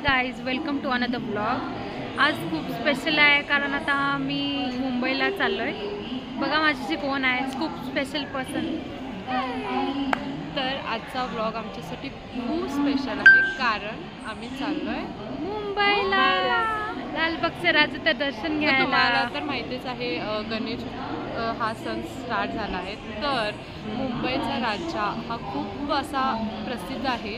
Guys, welcome to another blog. आज खूप special आहे कारण आता मी मुंबईला चाललो आहे। बघा माझ्याशी कोण आहे, खूप स्पेशल पर्सन। तर आजचा ब्लॉग आमच्यासाठी खूप स्पेशल आहे कारण आम्ही चाललो आहे मुंबईला, लालबागच्या राजाचं दर्शन घ्यायला। तुम्हाला तर माहितीच आहे गणेश हा सण स्टार्ट झाला आहे। तर मुंबईचा राजा हा खूप असा प्रसिद्ध आहे,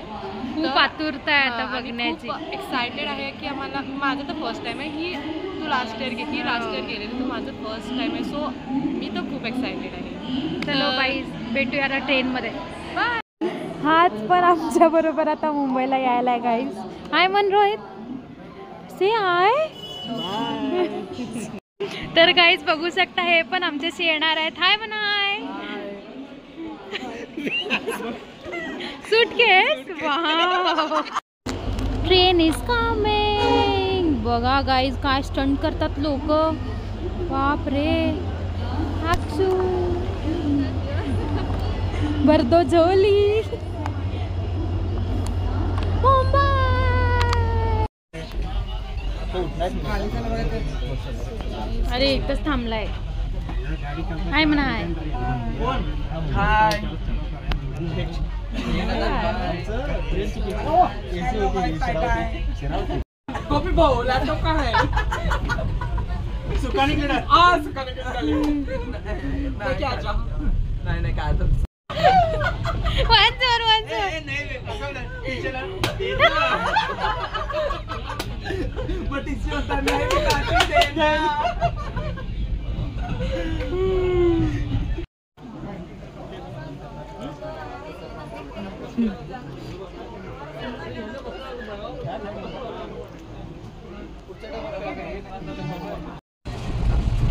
खूप आतुरता आहे आता बघण्याची। एक्सायटेड आहे की आम्हाला, माझं तर फर्स्ट टाइम आहे ही, तू लास्ट इयर गेलेली, तू माझं फर्स्ट टाइम आहे, सो मी तर खूप एक्सायटेड आहे। चलो बाई, भेटूया आता ट्रेनमध्ये, बाय। हाच पण आमच्या बरोबर आता मुंबईला यायला आहे गाईज। हाय मन रोहित, से हाय। तर गाईज बघू शकता हे पण आमच्याशी येणार आहेत। हाय म्हणा, hi. Suitcase, wow. Train is coming. बघा गाईज काय स्टंट करतात लोक, बाप रे। हाक्सू भरदो झोली मुंबई। अरे एकच थांबलाय। हाय म्हणा, हाय। कॉफी भाऊ लॅपटॉप का आहे सुकाने गेला सुकाने नाही नाही काय तर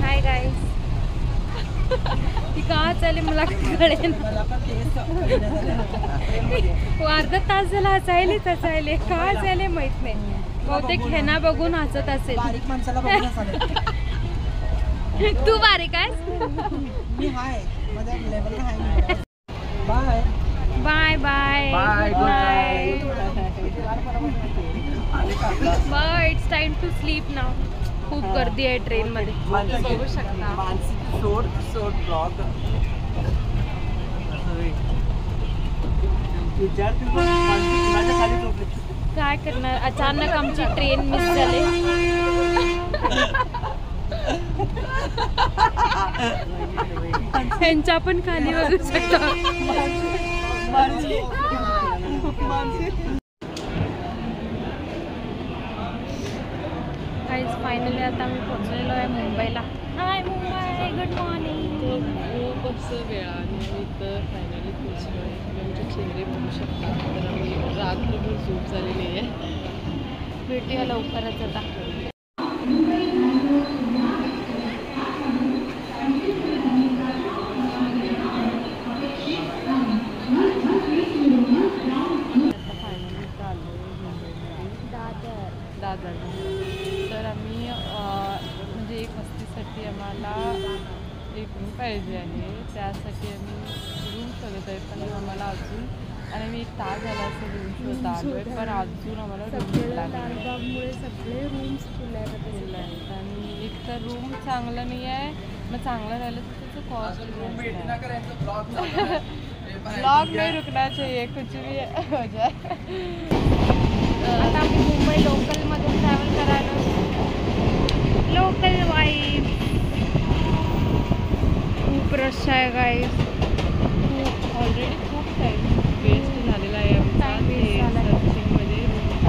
हाय गाइस, ती का चालली मला कळेल। अर्धा तास झाला हसायले का झाले माहित नाही। बहुतेक हेना बघून हसत असेल। तू बारीक आहेस? मी हाय, माझ्या लेवल हाय। Bye bye bye bye bye. It's time to sleep now. खूप गर्दी आहे ट्रेन मध्ये, बघू शकता। सोड ब्लॉग काय करणार, अचानक आमची ट्रेन मिस झाली। त्यांच्या पण खाली बघू शकता। फायनली आता मी पोहोचलेलो आहे मुंबईला। हाय मुंबई, गुड मॉर्निंग। खूप असं वेळाने आम्ही इथं फायनली पोहोचलो आहे। तुम्ही आमचे चेहरे बघू शकता। तर आम्ही रात्रभर झोप झालेली आहे। भेटूया लवकरच आता। दादर। तर आम्ही म्हणजे एक वस्तीसाठी आम्हाला एक रूम पाहिजे आहे, त्यासाठी आम्ही रूम शोधत आहे। पण आम्हाला अजून, आणि मी एक तास झाला असं रूम शोधत आलो आहे, पण अजून आम्हाला रूम भेटला नाही। सगळे रूम्स फुल आहेत आणि एक तर रूम चांगला नाही आहे, मग चांगलं राहिलं तर त्याचं कॉस्ट ब्लॉग नहीं रुकना चाहिए, कुछ भी हो जाए। आता आम्ही मुंबई लोकलमध्ये ट्रॅव्हल करायला। लोकल वाईफ खूप रश आहे गाईज। ऑलरेडी खूप टाईम वेस्ट झालेला आहे आमचा सर्चिंगमध्ये।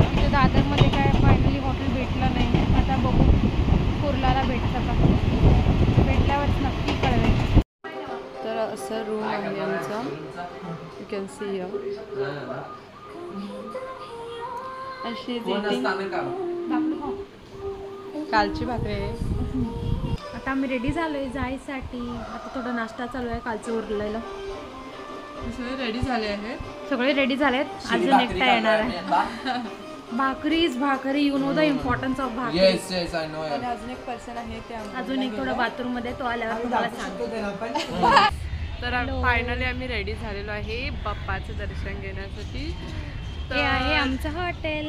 आमच्या दादरमध्ये काय फायनली हॉटेल भेटलं नाही। आता बघू कुर्लाला भेटतं का, भेटल्यावरच नक्की कळवेल। तर असं रूम आहे आमचा, यू कॅन सी हियर। अशी कालची भाकरी आहे। आता आम्ही रेडी झालो आहे जायसाठी। आता थोडा नाश्ता चालू आहे कालचं उरलेलं। सगळे रेडी झाले आहेत, सगळे रेडी झालेत। अजून एकटा येणार आहे। भाकरी, you know the importance of bhakri. Yes I know. आणि अजून एक पर्सन आहे ते अजून एक थोडं बाथरूम मध्ये, तो आल्यावर तुम्हाला सांगतो। तर फायनली आम्ही रेडी झालेलो आहे बाप्पाचं दर्शन घेण्यासाठी। हे आहे आमचं हॉटेल।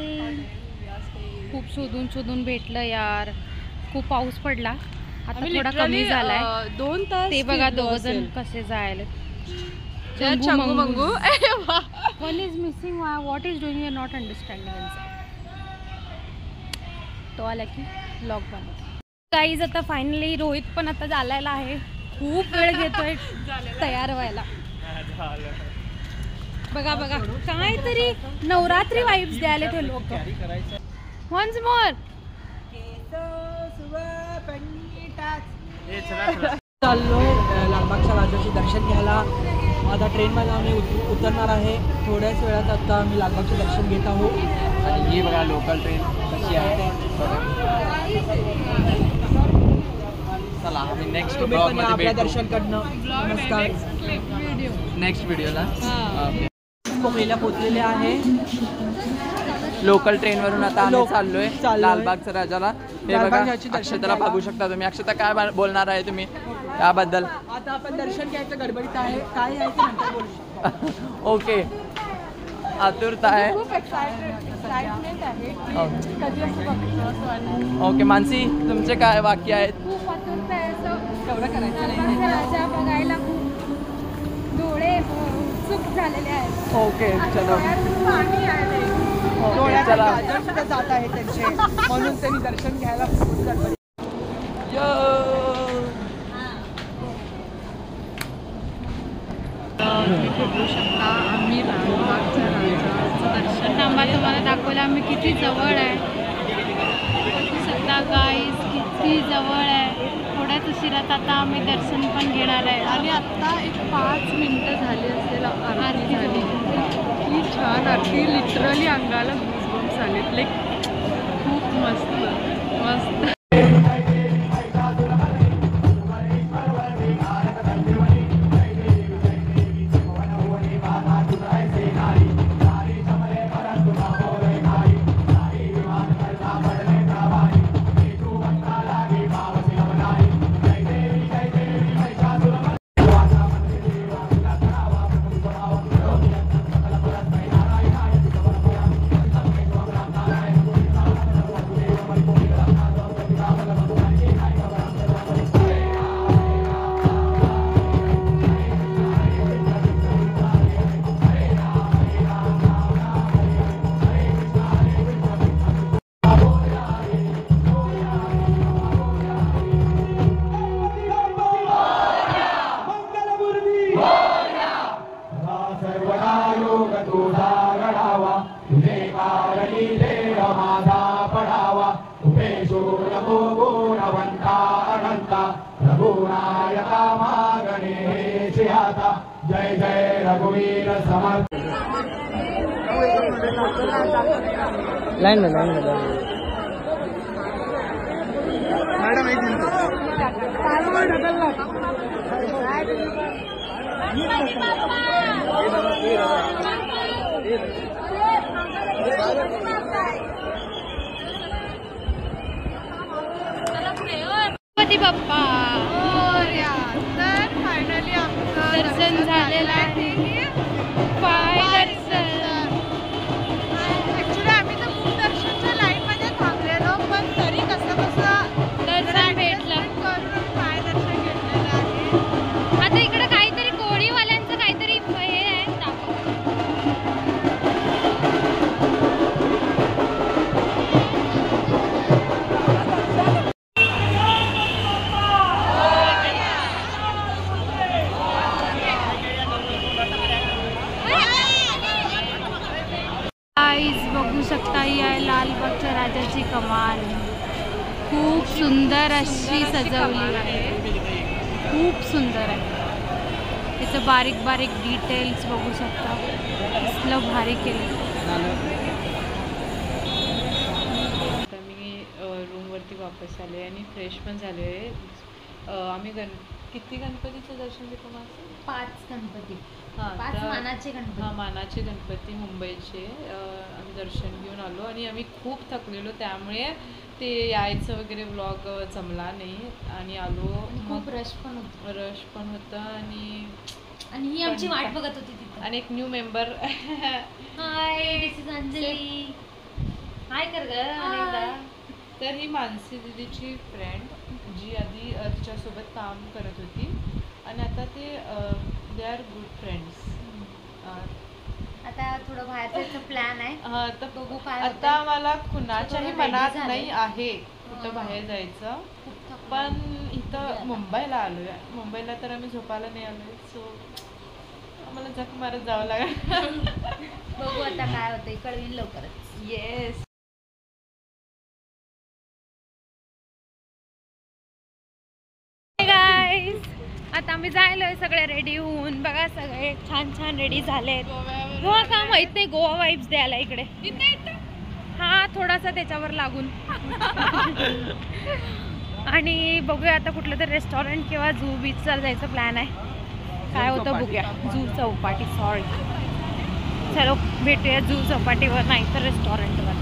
खूप शोधून शोधून भेटलं यार. खूप पाऊस पडला, आता थोडा कमी झालाय. 2 तास ते बघा फिरलो दोघ असेल. जण कसे जायला. Changu Mangu. One is missing. What is doing, you are not understanding. तो आला की ब्लॉग बनवतो. गाईज आता फायनली रोहित पण आता चालायला आहे. खूप वेळ घेतोय तयार व्हायला. बघा बघा काहीतरी नवरात्री वाईब्स द्यायला ते लोक. Once more. चाललोय लालबागच्या राजाचे दर्शन घ्यायला. आता ट्रेनमध्ये आम्ही उतरणार आहे. थोड्याच वेळात आता आम्ही लालबागचे दर्शन घेत आहोत. आणि ही बघा लोकल ट्रेन कशी आहे. चला आम्ही नेक्स्ट ब्लॉगमध्ये आपल्या दर्शन करणं. नमस्कार. नेक्स्ट व्हिडिओला कोकणीला पोचलेले आहे. लोकल ट्रेनवरून आता आम्ही चाललोय लालबागच्या राजाला. हे बघा अक्षताला बघू शकता तुम्ही. अक्षता काय बोलणार आहे तुम्ही त्याबद्दल? आता आपण दर्शन घ्यायचं गडबडीत आहे. काय आहे ते नंतर बोलू शकतो. ओके, आतुरता आहे. ओके मानसी, तुमचे काय वाक्य आहेत? खूप आतुरता आहे. एवढं करायचं राजा बघायला खूप डोळे उत्सुक झालेले आहेत. ओके चलो. पाणी आहे. चला जात आहे त्यांचे, म्हणून त्यांनी दर्शन घ्यायला गडबडीत. तुम्ही बघू शकता आम्ही लालबागच्या राजाचं दर्शन थांबा तुम्हाला दाखवलं आम्ही किती जवळ आहे. बघू शकता गाईज किती जवळ आहे. थोड्याच उशिरात आता आम्ही दर्शन पण घेणार आहे. आणि आत्ता एक 5 मिनटं झाली असेल आरती झाली. इतकी छान आरती, लिटरली अंगाला गुजबम्स आलेत. लाईक खूप मस्त मस्त. जय जय रघुवीर समर्थ. लाइन में मॅडम एक गणपती बाप्पा. तर फायनली आमचं दर्शन झालेलं आहे. पाय दर्शन. ॲक्च्युली आम्ही तर खूप दर्शनच्या लाईनमध्ये थांबलेलो, पण तरी कसं दर्शन भेटलं. करून पाय दर्शन घेतलेलं आहे. आता इकडे काहीतरी कोळीवाल्यांचं काहीतरी हे आहे दाखव. बघू शकता ही आहे लालबागच्या राजाची कमान. खूप सुंदर अशी सजवली आहे. खूप सुंदर आहे. त्याचं बारीक बारीक डिटेल्स बघू शकता. कसलं भारी केलं. आता मी रूमवरती वापस आले आणि फ्रेश पण झाले आहे. आम्ही किती गणपतीचं दर्शन घेतो माझं? 5 गणपती. हां, 5 मानाचे गणपती. हां, मानाचे गणपती मुंबईचे आम्ही दर्शन घेऊन आलो. आणि आम्ही खूप थकलेलो, त्यामुळे ते यायचं वगैरे व्लॉग जमला नाही. आणि आलो, खूप रश पण होतं. आणि ही आमची वाट बघत होती तिथे. आणि एक new member. Hi, this is Anjali. Hi कर ग अनेकदा. तर ही मानसी दीदीची फ्रेंड जी आधी तिच्यासोबत काम करत होती आणि आता ते दे आर गुड फ्रेंड्स. आता थोडं बाहेर जायचं प्लॅन आहे. तर बघू काय आता होतंय. मला कुणाच्याही थोडं ready मनात झालंय. नाही आहे कुठं बाहेर जायचं. खूप थकलोय. पण इथं मुंबईला आलोय. मुंबईला तर आम्ही झोपायला नाही आलोय. सो आम्हाला जग मारत जावं लागेल. बघू आता काय होतंय, कळवीन लवकरच. येस. गाईज, आता आम्ही जायलोय सगळे रेडी होऊन. बघा सगळे छान छान रेडी झालेत. गोवा का माहित नाही, गोवा वाईब्स द्यायला इकडे. हा थोडासा त्याच्यावर लागून. आणि बघूया आता कुठलं तरी रेस्टॉरंट किंवा झू बीचला जायचं प्लॅन आहे. काय होतं बघूया. Zoo Chowpatty, sorry. चलो भेटूया झू चौपाटीवर नाही तर रेस्टॉरंटवर.